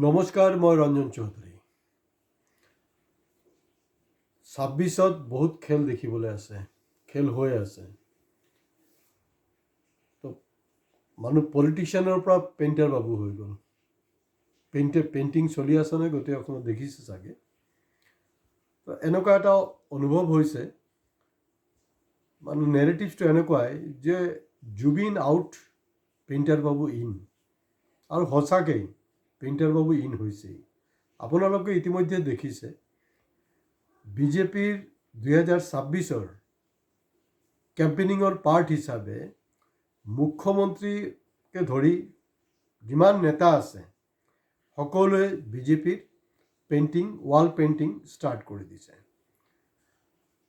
নমস্কাৰ, মই ৰঞ্জন চৌধুৰী। 26ত বহুত খেল দেখিবলৈ আছে, খেল হৈ আছে। তো মানুহ পলিটিচিয়ানৰ পৰা পেইণ্টাৰ বাবু হৈ গ'ল। পেইণ্টিং চলি আছে নহয়, গোটেই অসমত দেখিছে চাগে। তো এনেকুৱা এটা অনুভৱ হৈছে, মানে নেৰেটিভটো এনেকুৱাই যে Zubeen out, painter Babu in. আৰু সঁচাকৈ পেইণ্টাৰ বাবু ইন হৈছেই। আপোনালোকে ইতিমধ্যে দেখিছে বিজেপিৰ 2026-ৰ কেম্পেইনিঙৰ পাৰ্ট হিচাপে মুখ্যমন্ত্ৰীকে ধৰি যিমান নেতা আছে সকলোৱে বিজেপিৰ ৱাল পেইণ্টিং ষ্টাৰ্ট কৰি দিছে।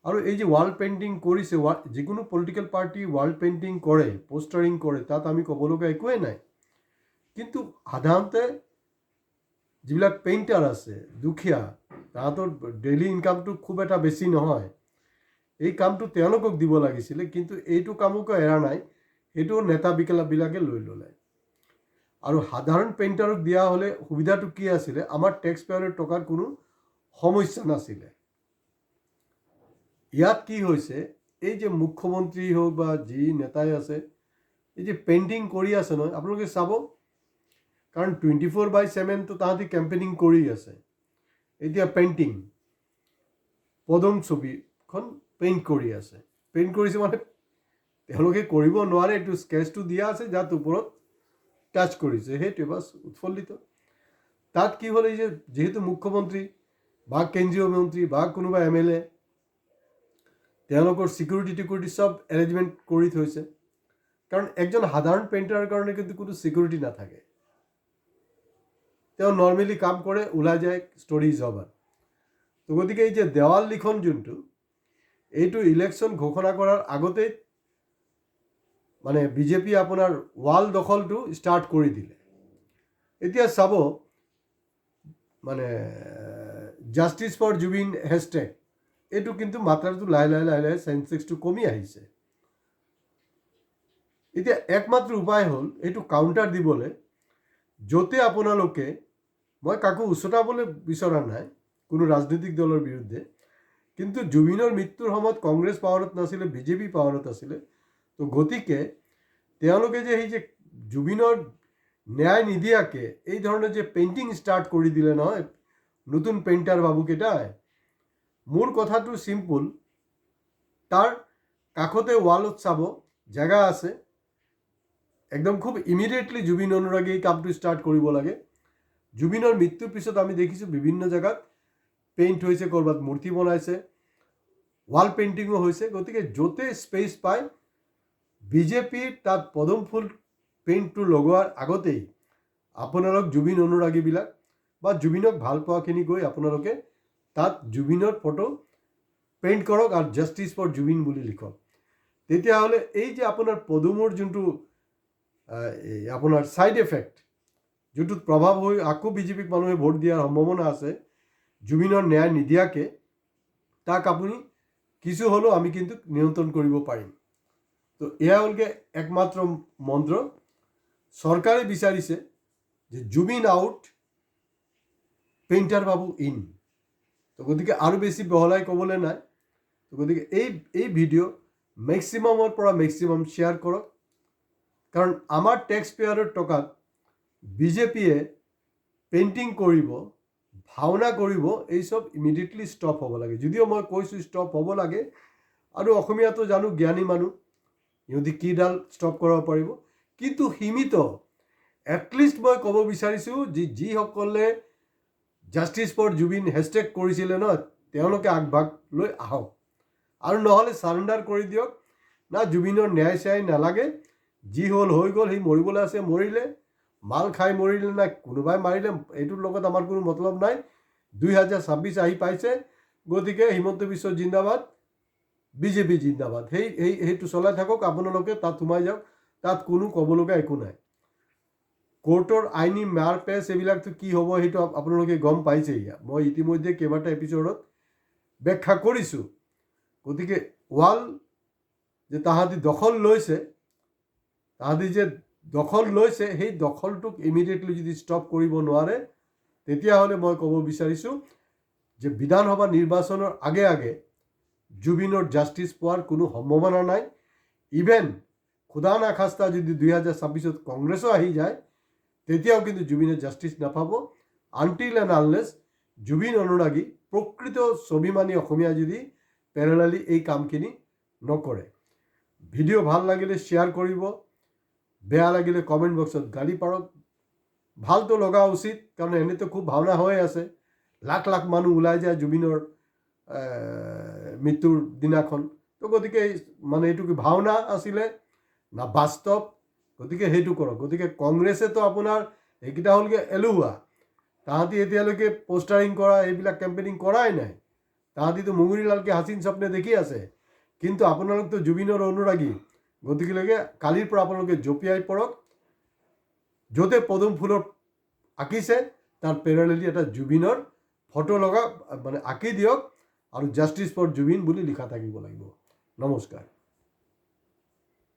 আৰু এই যে ৱাল পেইণ্টিং কৰিছে, যিকোনো পলিটিকেল পাৰ্টি ৱাল পেইণ্টিং কৰে, পোষ্টাৰিং কৰে, তাত আমি ক'বলগীয়া একোৱেই নাই। কিন্তু সাধাৰণতে যিবিলাক পেইণ্টাৰ আছে, দুখীয়া, তাহাঁতৰ ডেইলি ইনকামটো খুব এটা বেছি নহয়। এই কামটো তেওঁলোকক দিব লাগিছিলে, কিন্তু এইটো কামকো এৰা নাই, সেইটো নেতাবিলাকে লৈ ল'লে। আৰু সাধাৰণ পেইণ্টাৰক দিয়া হ'লে সুবিধাটো কি আছিলে, আমাৰ টেক্স পেয়াৰৰ টকাৰ কোনো সমস্যা নাছিলে। ইয়াত কি হৈছে, এই যে মুখ্যমন্ত্ৰী হওক বা যি নেতাই আছে, এই যে পেইণ্টিং কৰি আছে নহয়, আপোনালোকে চাব, কাৰণ 24/7 তাহাঁতি কেম্পেইনিং কৰি আছে। এতিয়া পেইণ্টিং পদম ছবিখন পেইণ্ট কৰি আছে, পেইণ্ট কৰিছে মানে তেওঁলোকে কৰিব নোৱাৰে, এইটো স্কেচটো দিয়া আছে, যাত ওপৰত টাচ কৰিছে, সেইটোৱে বাছ উৎফুল্লিত। তাত কি হ'ল, এই যে যিহেতু মুখ্যমন্ত্ৰী বা কেন্দ্ৰীয় মন্ত্ৰী বা কোনোবা MLA, তেওঁলোকৰ ছিকিউৰিটি চব এৰেঞ্জমেণ্ট কৰি থৈছে। কাৰণ একজন সাধাৰণ পেইণ্টাৰৰ কাৰণে কিন্তু কোনো ছিকিউৰিটি নাথাকে। তেওঁ নৰ্মেলি কাম কৰে, ওলাই যায়, ষ্টৰি ইজ অভাৰ। তো গতিকে এই যে দেৱাল লিখন যোনটো, এইটো ইলেকশ্যন ঘোষণা কৰাৰ আগতেই মানে বিজেপি আপোনাৰ ৱাল দখলটো ষ্টাৰ্ট কৰি দিলে। এতিয়া চাব, মানে জাষ্টিছ ফৰ জুবিন হেছটেগ, এইটো কিন্তু মাত্ৰাটো লাহে লাহে চেন্সেক্সটো কমি আহিছে। এতিয়া একমাত্ৰ উপায় হ'ল এইটো কাউণ্টাৰ দিবলৈ, য'তে আপোনালোকে, মই কাকো উচতাবলৈ বিচৰা নাই কোনো ৰাজনৈতিক দলৰ বিৰুদ্ধে, কিন্তু জুবিনৰ মৃত্যুৰ সময়ত কংগ্ৰেছ পাৱাৰত নাছিলে, বিজেপি পাৱাৰত আছিলে। তো গতিকে তেওঁলোকে যে সেই যে জুবিনৰ ন্যায় নিদিয়াকৈ এই ধৰণৰ যে পেইণ্টিং ষ্টাৰ্ট কৰি দিলে নহয় নতুন পেইণ্টাৰ বাবুকেইটাই, মোৰ কথাটো চিম্পুল, তাৰ কাষতে ৱালত চাব জেগা আছে, একদম খুব ইমিডিয়েটলি জুবিন অনুৰাগী এই কামটো ষ্টাৰ্ট কৰিব লাগে। জুবিনৰ মৃত্যুৰ পিছত আমি দেখিছোঁ বিভিন্ন জেগাত পেইণ্ট হৈছে, ক'ৰবাত মূৰ্তি বনাইছে, ৱাল পেইণ্টিঙো হৈছে। গতিকে য'তে স্পেচ পায় বিজেপিৰ তাত পদম ফুল পেইণ্টটো লগোৱাৰ আগতেই আপোনালোক জুবিন অনুৰাগীবিলাক বা জুবিনক ভাল পোৱাখিনি গৈ আপোনালোকে তাত জুবিনৰ ফটো পেইণ্ট কৰক আৰু জাষ্টিছ ফৰ জুবিন বুলি লিখক। তেতিয়াহ'লে এই যে আপোনাৰ পদুমৰ যোনটো আপোনাৰ ছাইড এফেক্ট, যোনটোত প্ৰভাৱ হৈ আকৌ বিজেপিক মানুহে ভোট দিয়াৰ সম্ভাৱনা আছে জুবিনৰ ন্যায় নিদিয়াকৈ, তাক আপুনি কিছু হ'লেও আমি কিন্তু নিয়ন্ত্ৰণ কৰিব পাৰিম। তো এয়া হ'লগৈ একমাত্ৰ মন্ত্ৰ। চৰকাৰে বিচাৰিছে যে Zubeen out, painter Babu in. তো গতিকে আৰু বেছি বহলাই ক'বলৈ নাই। তো গতিকে এই ভিডিঅ' মেক্সিমামৰ পৰা মেক্সিমাম শ্বেয়াৰ কৰক, কাৰণ আমাৰ টেক্স পেয়াৰৰ টকাত বিজেপিয়ে পেইণ্টিং কৰিব, ভাওনা কৰিব, এই চব ইমিডিয়েটলি ষ্টপ হ'ব লাগে। যদিও মই কৈছোঁ ষ্টপ হ'ব লাগে, আৰু অসমীয়াটো জানো জ্ঞানী মানুহ, সিহঁতি কিডাল ষ্টপ কৰাব পাৰিব, কিন্তু সীমিত। এটলিষ্ট মই ক'ব বিচাৰিছোঁ যিসকলে জাষ্টিছ ফৰ জুবিন হেছটেগ কৰিছিলে ন, তেওঁলোকে আগভাগ লৈ আহক, আৰু নহ'লে চাৰেণ্ডাৰ কৰি দিয়ক। না জুবিনৰ ন্যায় চ্যায় নালাগে, যি হ'ল হৈ গ'ল, সি মৰিবলৈ আছে মৰিলে, মাল খাই মৰিলে না কোনোবাই মাৰিলে, এইটোৰ লগত আমাৰ কোনো মতলব নাই। 2026 আহি পাইছে, গতিকে হিমন্ত বিশ্ব জিন্দাবাদ, বিজেপি জিন্দাবাদ, সেইটো চলাই থাকক। আপোনালোকে তাত সোমাই যাওক, তাত কোনো ক'বলগীয়া একো নাই। কোৰ্টৰ আইনী মাৰ পেচ এইবিলাকতো কি হ'ব সেইটো আপোনালোকে গম পাইছেই। মই ইতিমধ্যে কেইবাটা এপিছ'ডত ব্যাখ্যা কৰিছোঁ। গতিকে ৱাল যে তাহাঁতি দখল লৈছে, সেই দখলটোক ইমিডিয়েটলি যদি ষ্টপ কৰিব নোৱাৰে, তেতিয়াহ'লে মই ক'ব বিচাৰিছোঁ যে বিধানসভা নিৰ্বাচনৰ আগে আগে জুবিনৰ জাষ্টিছ পোৱাৰ কোনো সম্ভাৱনা নাই। ইভেন খুদা নাখাস্তা যদি 2026 কংগ্ৰেছো আহি যায় তেতিয়াও কিন্তু জুবিনে জাষ্টিছ নাপাব আনটিল এণ্ড আনলেছ জুবিন অনুৰাগী প্ৰকৃত স্বাভিমানী অসমীয়া যদি পেৰেলালি এই কামখিনি নকৰে। ভিডিঅ' ভাল লাগিলে শ্বেয়াৰ কৰিব, বেয়া লাগিলে কমেণ্ট বক্সত গালি পাৰক। ভালটো লগা উচিত, কাৰণ এনেতো খুব ভাওনা হৈ আছে, লাখ লাখ মানুহ ওলাই যায় জুবিনৰ মৃত্যুৰ দিনাখন। তো গতিকে মানে এইটো কি ভাওনা আছিলে না বাস্তৱ? গতিকে সেইটো কৰক। গতিকে কংগ্ৰেছেতো আপোনাৰ এইকেইটা হ'লগৈ এলেহুৱা, তাহাঁতি এতিয়ালৈকে পোষ্টাৰিং কৰা এইবিলাক কেম্পেইনিং কৰাই নাই। তাহাঁতিতো মুঙুৰীলালকে হাচিন স্বপ্নে দেখি আছে, কিন্তু আপোনালোকতো জুবিনৰ অনুৰাগী। গতিকেলৈকে কালিৰ পৰা আপোনালোকে জঁপিয়াই পৰক, য'তে পদুম ফুলৰ আঁকিছে তাৰ পেৰেলেলি এটা জুবিনৰ ফটো লগা মানে আঁকি দিয়ক আৰু জাষ্টিছ ফৰ জুবিন বুলি লিখা থাকিব লাগিব। নমস্কাৰ।